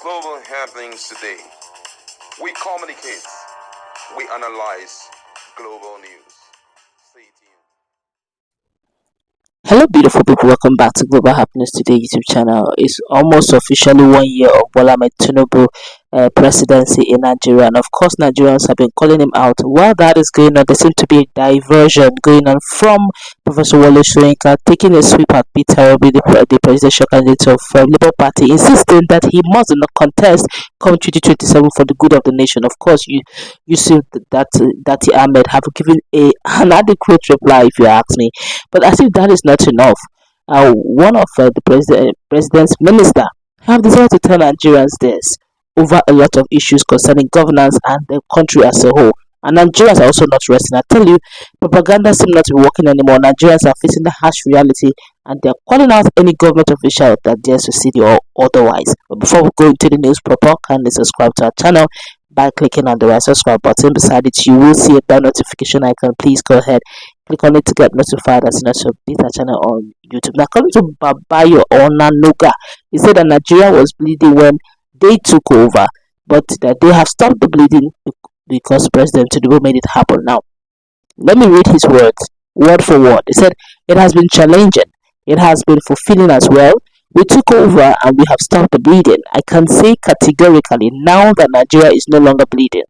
global happenings today. We communicate, we analyze global news. Stay tuned. Hello, beautiful people. Welcome back to Global Happiness Today YouTube channel. It's almost officially 1 year of Bola Tinubu presidency in Nigeria, and of course, Nigerians have been calling him out. While that is going on, there seems to be a diversion going on from Professor Wole Soyinka taking a sweep at Peter Obi, the presidential candidate of Labour Party, insisting that he must not contest come 2027 for the good of the nation. Of course, you see that Ahmed have given an adequate reply, if you ask me. But as if that is not enough, one of the president's minister have decided to tell Nigerians this over a lot of issues concerning governance and the country as a whole. And Nigerians are also not resting. I tell you, propaganda seems not to be working anymore. Nigerians are facing the harsh reality and they're calling out any government official that dares to see the or otherwise. But before we go into the news proper, kindly subscribe to our channel by clicking on the red subscribe button. Beside it, you will see a bell notification icon. Please go ahead, click on it to get notified as soon as you update our channel on YouTube. Now, according to Babayo Onanuga, he said that Nigeria was bleeding when they took over, but that they have stopped the bleeding because President Tinubu made it happen. Now, let me read his words, word for word. He said, "It has been challenging. It has been fulfilling as well. We took over and we have stopped the bleeding. I can say categorically now that Nigeria is no longer bleeding,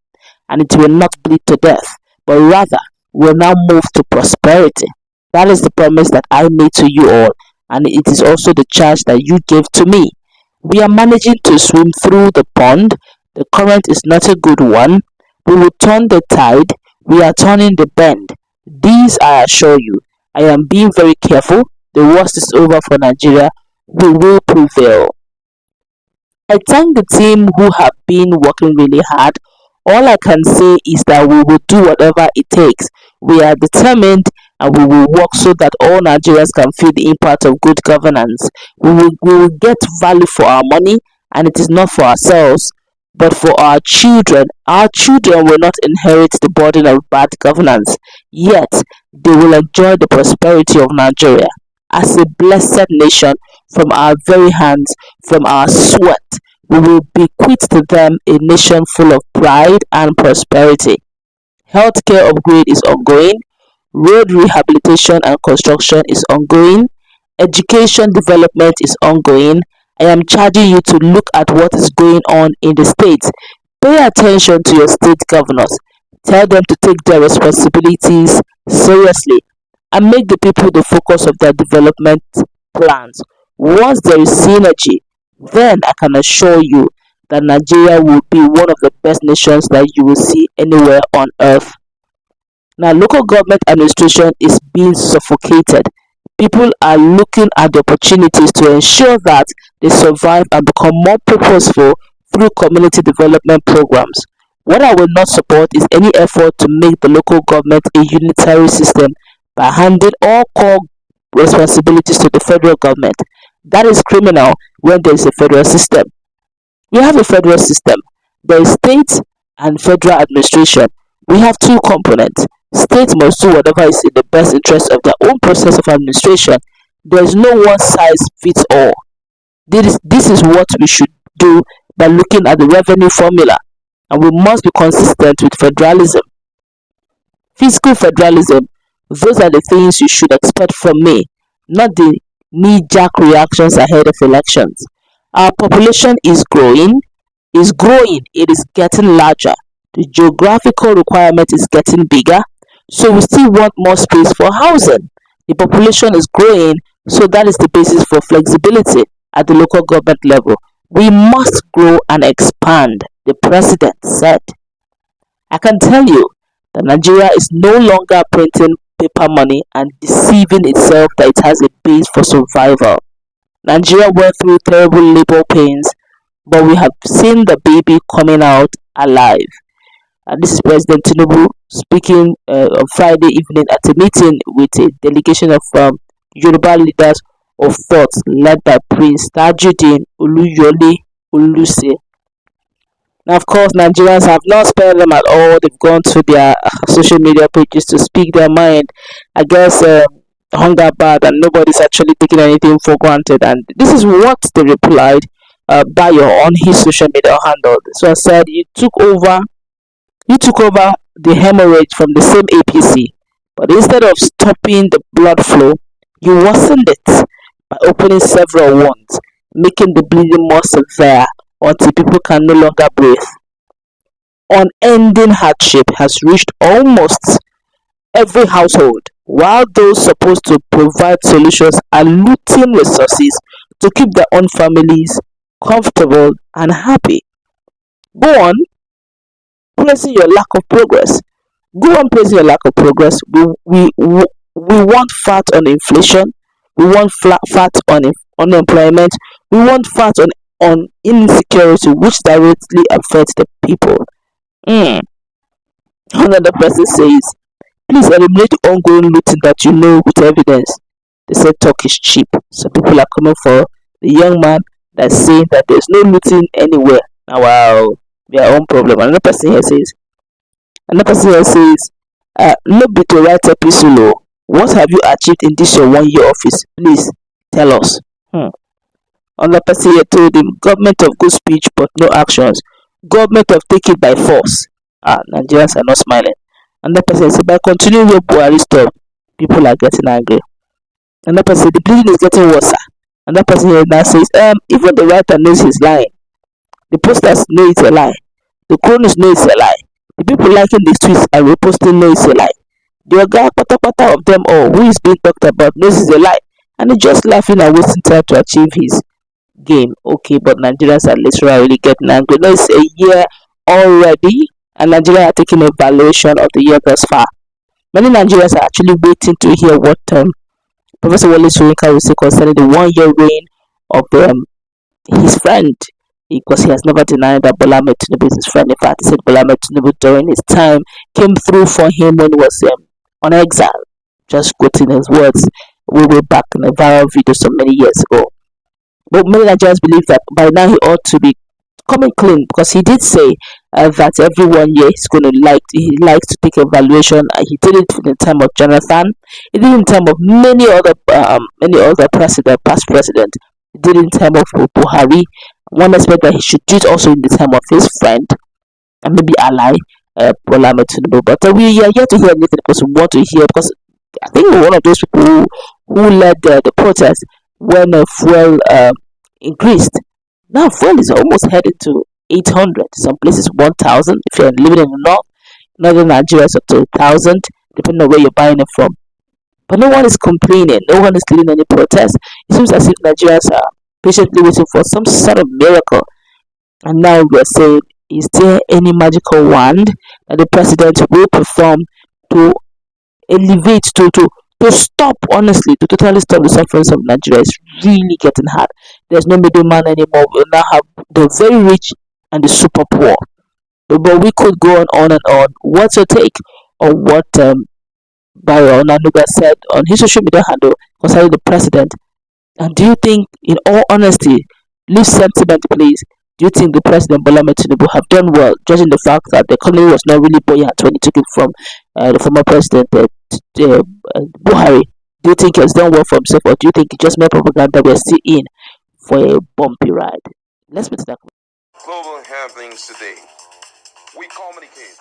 and it will not bleed to death, but rather will now move to prosperity. That is the promise that I made to you all, and it is also the charge that you gave to me. We are managing to swim through the pond. The current is not a good one. We will turn the tide. We are turning the bend. These I assure you. I am being very careful. The worst is over for Nigeria. We will prevail." I thank the team who have been working really hard. All I can say is that we will do whatever it takes. We are determined and we will work so that all Nigerians can feel the impact of good governance. We will get value for our money, and it is not for ourselves, but for our children. Our children will not inherit the burden of bad governance, yet they will enjoy the prosperity of Nigeria as a blessed nation from our very hands, from our sweat. We will bequeath to them a nation full of pride and prosperity. Healthcare upgrade is ongoing. Road rehabilitation and construction is ongoing. Education development is ongoing. I am charging you to look at what is going on in the states. Pay attention to your state governors. Tell them to take their responsibilities seriously and make the people the focus of their development plans. Once there is synergy, then I can assure you that Nigeria will be one of the best nations that you will see anywhere on earth. Now, local government administration is being suffocated. People are looking at the opportunities to ensure that they survive and become more purposeful through community development programs. What I will not support is any effort to make the local government a unitary system by handing all core responsibilities to the federal government. That is criminal when there is a federal system. We have a federal system. There is state and federal administration. We have two components. States must do whatever is in the best interest of their own process of administration. There is no one size fits all. This is what we should do by looking at the revenue formula, and we must be consistent with federalism. Fiscal federalism, those are the things you should expect from me, not the knee-jerk reactions ahead of elections. Our population is growing, it is getting larger. The geographical requirement is getting bigger, so we still want more space for housing. The population is growing, so that is the basis for flexibility at the local government level. We must grow and expand, the president said. I can tell you that Nigeria is no longer printing paper money and deceiving itself that it has a base for survival. Nigeria went through terrible labor pains, but we have seen the baby coming out alive. And this is President Tinubu speaking on Friday evening at a meeting with a delegation of Yoruba leaders of thought led by Prince Tajudeen Oluyole Oluse. Now, of course, Nigerians have not spared them at all. They've gone to their social media pages to speak their mind. I guess hunger bad and nobody's actually taking anything for granted. And this is what they replied Bayo on his social media handle. This one said you took over the hemorrhage from the same APC, but instead of stopping the blood flow, you worsened it by opening several wounds, making the bleeding more severe until people can no longer breathe. Unending hardship has reached almost every household, while those supposed to provide solutions are looting resources to keep their own families comfortable and happy. Go on praising your lack of progress. Go on praising your lack of progress. We want fat on inflation. We want fat on unemployment. We want fat on insecurity, which directly affects the people. Mm. Another person says, please eliminate the ongoing looting that you know with evidence. They said talk is cheap. So people are coming for the young man that's saying that there's no looting anywhere. Now, wow, their own problem. Another person here says, no be to write epistle. Oh. What have you achieved in this your 1 year office? Please tell us. Hmm. Another person here told him, government of good speech but no actions. Government of take it by force. Nigerians are not smiling. Another person said, by continuing where Buhari stop, people are getting angry. Another person, the bleeding is getting worse. Another person here now says, even the writer knows he's lying. The posters know it's a lie. The cronies know it's a lie. The people liking these tweets and reposting know it's a lie. The guy pata of them all who is being talked about knows it's a lie. And he's just laughing and wasting time to achieve his game. Okay, but Nigerians are literally getting angry. No, it's a year already, and Nigeria are taking a valuation of the year thus far. Many Nigerians are actually waiting to hear what Professor Wale Soyinka will say concerning the 1 year reign of his friend, because he has never denied that Bola Ahmed Tinubu is his friend. In fact, he said Bola Ahmed Tinubu during his time came through for him when he was on exile. Just quoting his words way back in a viral video so many years ago. But many Nigerians believe that by now he ought to be coming clean, because he did say that every 1 year he likes to take evaluation. He did it in the time of Jonathan. He did it in time of many other past president. He did it in time of Buhari. One aspect that he should do it also in the time of his friend and maybe ally Bola Ahmed Tinubu. But we are yet to hear anything because we want to hear, because I think we're one of those people who led the protest when fuel increased. Now fuel is almost headed to 800. Some places 1,000. If you're living in the northern Nigeria, it's up to 1,000, depending on where you're buying it from. But no one is complaining. No one is leading any protest. It seems as if Nigerians are patiently waiting for some sort of miracle. And now we're saying, is there any magical wand that the president will perform to elevate, to stop, honestly, to totally stop the sufferings of Nigeria? It's really getting hard. There's no middleman anymore. We now have the very rich and the super poor. But we could go on and on. What's your take on what Bayo Onanuga said on his social media handle concerning the president? And do you think, in all honesty, leave sentiment please, do you think the president Bola Ahmed Tinubu have done well, judging the fact that the economy was not really buoyant when he took it from the former president Buhari? Do you think he has done well for himself, or do you think it's just mere propaganda we're still in for a bumpy ride? Let's put that. Global happenings today. We communicate.